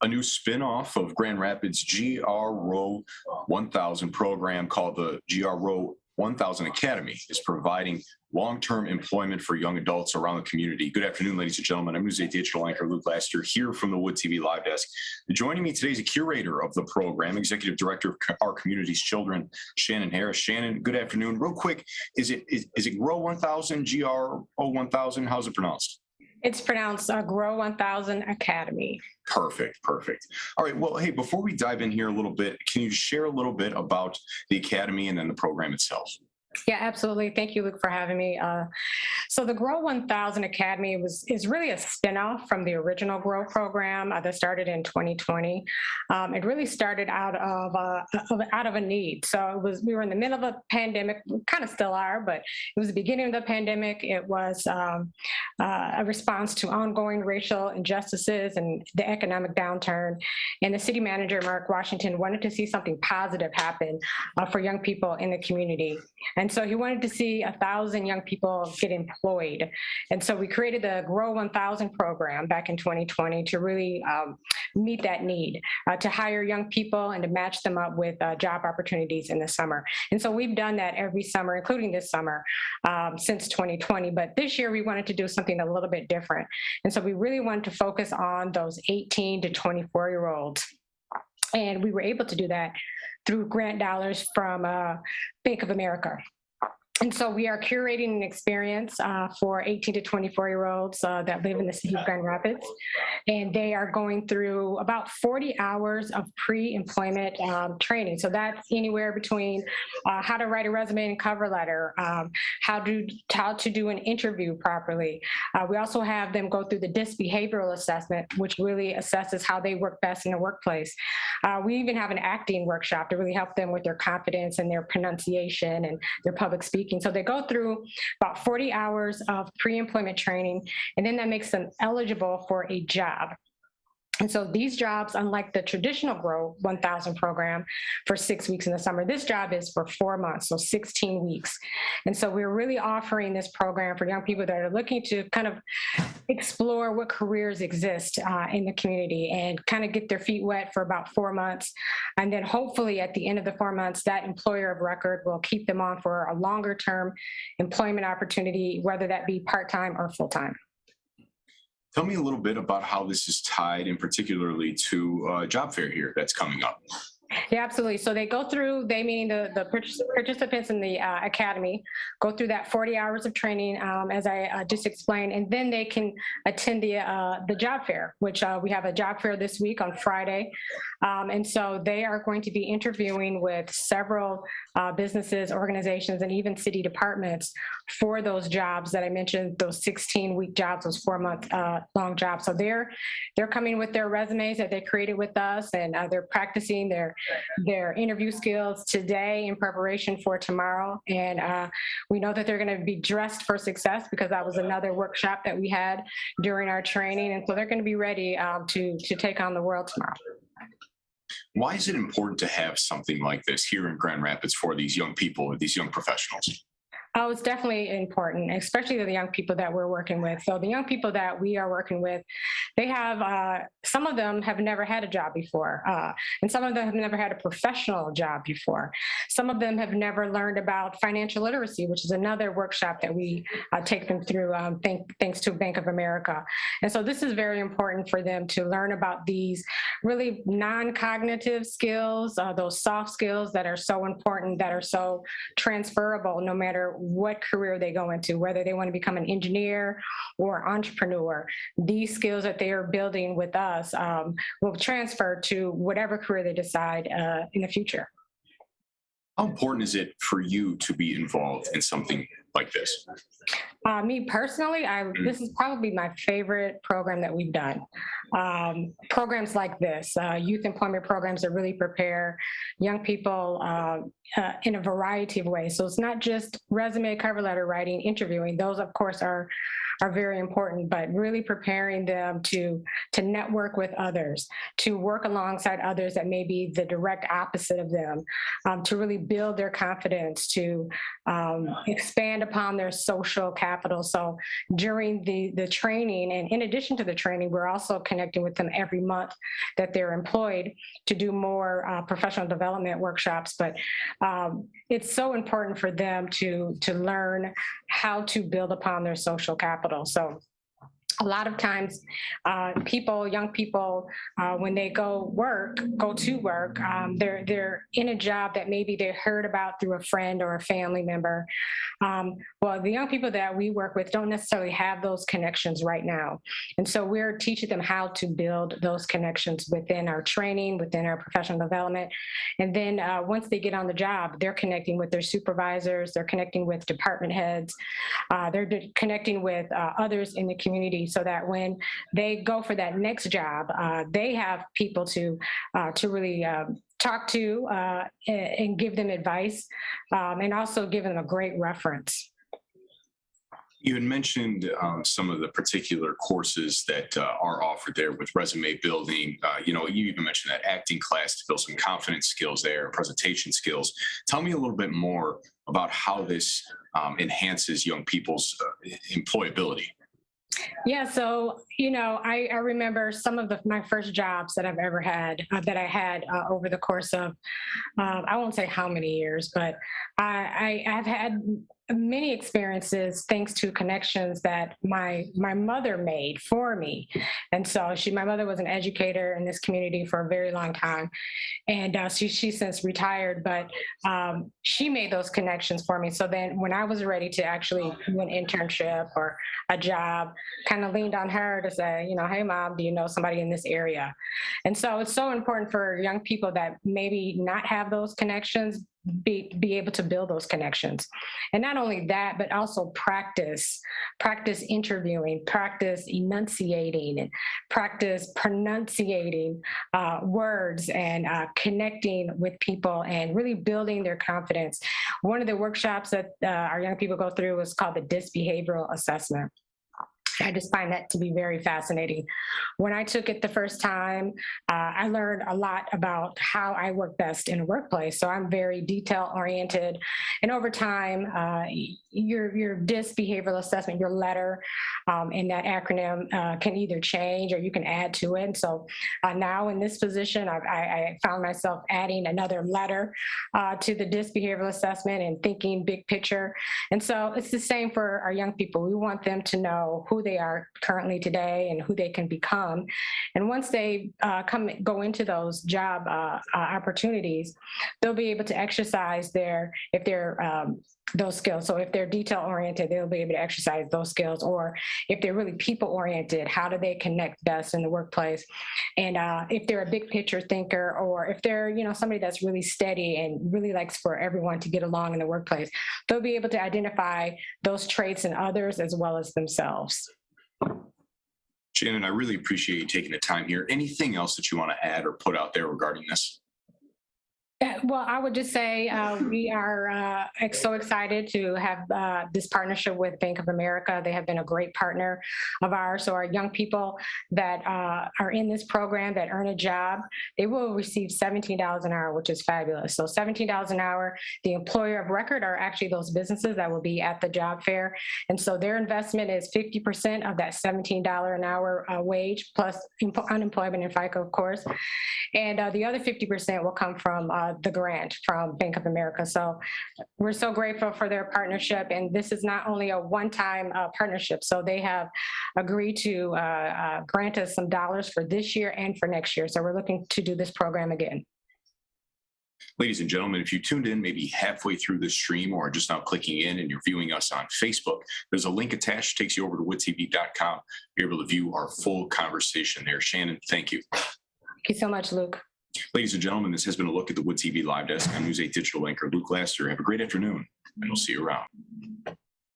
a new spin-off of Grand Rapids GRow 1000 program called the GRow 1000 Academy is providing long-term employment for young adults around the community. Good afternoon, ladies and gentlemen. I'm Newsday Digital anchor Luke Laster here from the Wood TV Live Desk. Joining me today is a curator of the program, Executive Director of Our Community's Children, Shannon Harris. Shannon, good afternoon. Real quick, is it GRow 1000, GRow 1000? How's it pronounced? It's pronounced GRow1000 Academy. Perfect. All right. Well, hey, before we dive in here a little bit, can you share a little bit about the Academy and then the program itself? Yeah, absolutely. Thank you, Luke, for having me. So the GRow1000 Academy is really a spinoff from the original GRow program that started in 2020. It really started out of a need. So we were in the middle of a pandemic, we kind of still are, but it was the beginning of the pandemic. It was a response to ongoing racial injustices and the economic downturn. And the city manager, Mark Washington, wanted to see something positive happen for young people in the community. And so he wanted to see 1,000 young people get employed. And so we created the GRow1000 program back in 2020 to really meet that need, to hire young people and to match them up with job opportunities in the summer. And so we've done that every summer, including this summer, since 2020. But this year we wanted to do something a little bit different. And so we really wanted to focus on those 18 to 24-year-olds. And we were able to do that through grant dollars from Bank of America. And so we are curating an experience for 18 to 24-year-olds that live in the city of Grand Rapids. And they are going through about 40 hours of pre-employment training. So that's anywhere between how to write a resume and cover letter, how to do an interview properly. We also have them go through the DISC behavioral assessment, which really assesses how they work best in the workplace. We even have an acting workshop to really help them with their confidence and their pronunciation and their public speaking. So they go through about 40 hours of pre-employment training, and then that makes them eligible for a job. And so these jobs, unlike the traditional GRow1000 program for 6 weeks in the summer, this job is for 4 months, so 16 weeks. And so we're really offering this program for young people that are looking to kind of explore what careers exist in the community and kind of get their feet wet for about 4 months. And then hopefully at the end of the 4 months, that employer of record will keep them on for a longer term employment opportunity, whether that be part-time or full-time. Tell me a little bit about how this is tied in particularly to job fair here that's coming up. Yeah, absolutely. So they go through, meaning the participants in the academy, go through that 40 hours of training, as I just explained, and then they can attend the job fair, which we have a job fair this week on Friday. And so they are going to be interviewing with several businesses, organizations, and even city departments for those jobs that I mentioned, those 16-week jobs, those 4-month long jobs. So they're coming with their resumes that they created with us, and they're practicing their interview skills today in preparation for tomorrow. And we know that they're going to be dressed for success because that was another workshop that we had during our training. And so they're going to be ready to take on the world tomorrow. Why is it important to have something like this here in Grand Rapids for these young people, these young professionals? Oh, it's definitely important, especially the young people that we're working with. So the young people that we are working with, they have, some of them have never had a job before, and some of them have never had a professional job before. Some of them have never learned about financial literacy, which is another workshop that we take them through thanks to Bank of America. And so this is very important for them to learn about these really non-cognitive skills, those soft skills that are so important, that are so transferable no matter what career they go into, whether they want to become an engineer or entrepreneur. These skills that they are building with us will transfer to whatever career they decide in the future. How important is it for you to be involved in something like this? Me personally, this is probably my favorite program that we've done. Programs like this, youth employment programs that really prepare young people in a variety of ways. So it's not just resume, cover letter writing, interviewing. Those, of course, are are very important, but really preparing them to network with others, to work alongside others that may be the direct opposite of them, to really build their confidence, to expand upon their social capital. So during the training, and in addition to the training, we're also connecting with them every month that they're employed to do more professional development workshops. But it's so important for them to learn how to build upon their social capital. So a lot of times young people, when they go to work, they're in a job that maybe they heard about through a friend or a family member. Well, the young people that we work with don't necessarily have those connections right now. And so we're teaching them how to build those connections within our training, within our professional development. And then once they get on the job, they're connecting with their supervisors, they're connecting with department heads, they're connecting with others in the community, so that when they go for that next job, they have people to really talk to and give them advice, and also give them a great reference. You had mentioned some of the particular courses that are offered there with resume building. You even mentioned that acting class to build some confidence skills there, presentation skills. Tell me a little bit more about how this enhances young people's employability. Yeah, so I remember some of my first jobs that I've ever had, that I had over the course of, I won't say how many years, but I've had many experiences thanks to connections that my mother made for me. And so my mother was an educator in this community for a very long time, and she's since retired, but she made those connections for me. So then when I was ready to actually do an internship or a job, kind of leaned on her to say, hey mom, do you know somebody in this area? And so it's so important for young people that maybe not have those connections, be able to build those connections. And not only that, but also practice interviewing, practice enunciating, and practice pronunciating words, and connecting with people and really building their confidence. One of the workshops that our young people go through is called the DISC behavioral assessment. I just find that to be very fascinating. When I took it the first time, I learned a lot about how I work best in a workplace. So I'm very detail oriented. And over time, your DISC behavioral assessment, your letter in that acronym can either change or you can add to it. And so now in this position, I found myself adding another letter to the DISC behavioral assessment and thinking big picture. And so it's the same for our young people. We want them to know who they are currently today and who they can become. And once they go into those job opportunities, they'll be able to exercise those skills. So if they're detail oriented, they'll be able to exercise those skills. Or if they're really people oriented, how do they connect best in the workplace? And if they're a big picture thinker, or if they're somebody that's really steady and really likes for everyone to get along in the workplace, they'll be able to identify those traits in others as well as themselves. Shannon, I really appreciate you taking the time here. Anything else that you want to add or put out there regarding this? Well, I would just say we are so excited to have this partnership with Bank of America. They have been a great partner of ours. So our young people that are in this program that earn a job, they will receive $17 an hour, which is fabulous. So $17 an hour, the employer of record are actually those businesses that will be at the job fair. And so their investment is 50% of that $17 an hour wage, plus unemployment and FICA, of course. And the other 50% will come from the grant from Bank of America. So we're so grateful for their partnership. And this is not only a one-time partnership. So they have agreed to grant us some dollars for this year and for next year. So we're looking to do this program again. Ladies and gentlemen, if you tuned in maybe halfway through the stream or just now clicking in and you're viewing us on Facebook, there's a link attached, takes you over to woodtv.com. You're able to view our full conversation there. Shannon, thank you. Thank you so much, Luke. Ladies and gentlemen, this has been a look at the Wood TV Live Desk. I'm News 8 Digital anchor Luke Laster. Have a great afternoon, and we'll see you around.